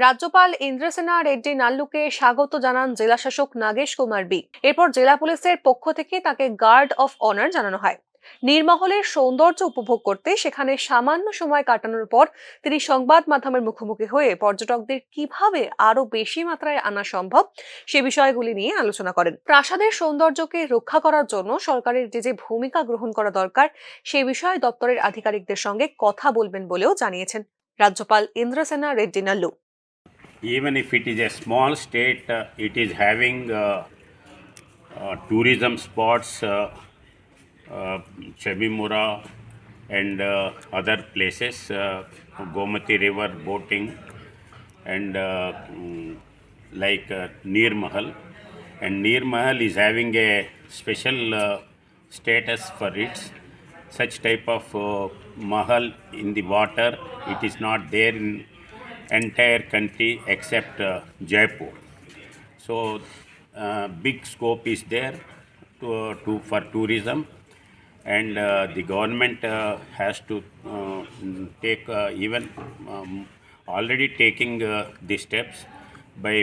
রাজ্যপাল ইন্দ্রসেনা রেড্ডি নাল্লুকে স্বাগত জানান জেলাশাসক নাগেশ কুমার বি। এরপর জেলা পুলিশের পক্ষ থেকে তাকে গার্ড অফ অনার জানানো হয়। নীরমহলের সৌন্দর্য উপভোগ করতে সেখানে সামান্য সময় কাটানোর পর তিনি সংবাদ মাধ্যমের মুখোমুখি হয়ে পর্যটকদের কিভাবে আরো বেশি মাত্রায় আনা সম্ভব সে বিষয়গুলি নিয়ে আলোচনা করেন। প্রাসাদের সৌন্দর্যকে রক্ষা করার জন্য সরকারের যে ভূমিকা গ্রহণ করা দরকার সে বিষয়ে দপ্তরের আধিকারিকদের সঙ্গে কথা বলবেন বলেও জানিয়েছেন রাজ্যপাল Indrasena Reddy Nallu. Even if it is a small state, it is having tourism spots, Chabimura and other places, Gomati River boating and like Neer Mahal. And Neer Mahal is having a special status for its such type of mahal in the water. It is not there in entire country except Jaipur. So big scope is there for tourism, and the government has to take even already taking the steps by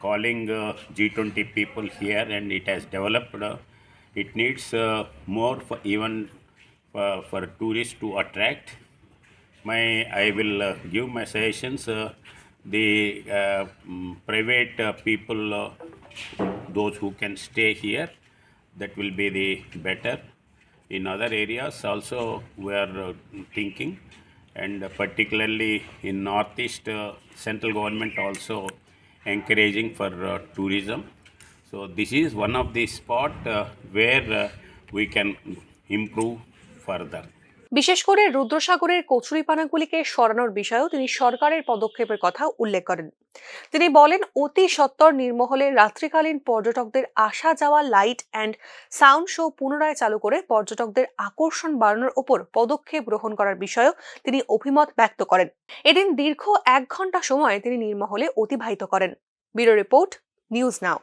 calling G20 people here, and it has developed. It needs more for even for tourists to attract. I will give my suggestions. The private people, those who can stay here, that will be the better. In other areas also we are thinking, and particularly in northeast, central government also encouraging for tourism. So this is one of the spot where we can improve further. বিশেষ করে রুদ্রসাগরের কচুরিপানাগুলিকে সরানোর বিষয়েও তিনি সরকারের পদক্ষেপের কথা উল্লেখ করেন। তিনি বলেন, অতি সত্বর নীরমহলের রাত্রিকালীন পর্যটকদের আসা যাওয়া লাইট অ্যান্ড সাউন্ড শো পুনরায় চালু করে পর্যটকদের আকর্ষণ বাড়ানোর উপর পদক্ষেপ গ্রহণ করার বিষয়েও তিনি অভিমত ব্যক্ত করেন। এদিন দীর্ঘ 1 ঘন্টা সময় তিনি নীরমহলে অতিবাহিত করেন। Bureau report, news now.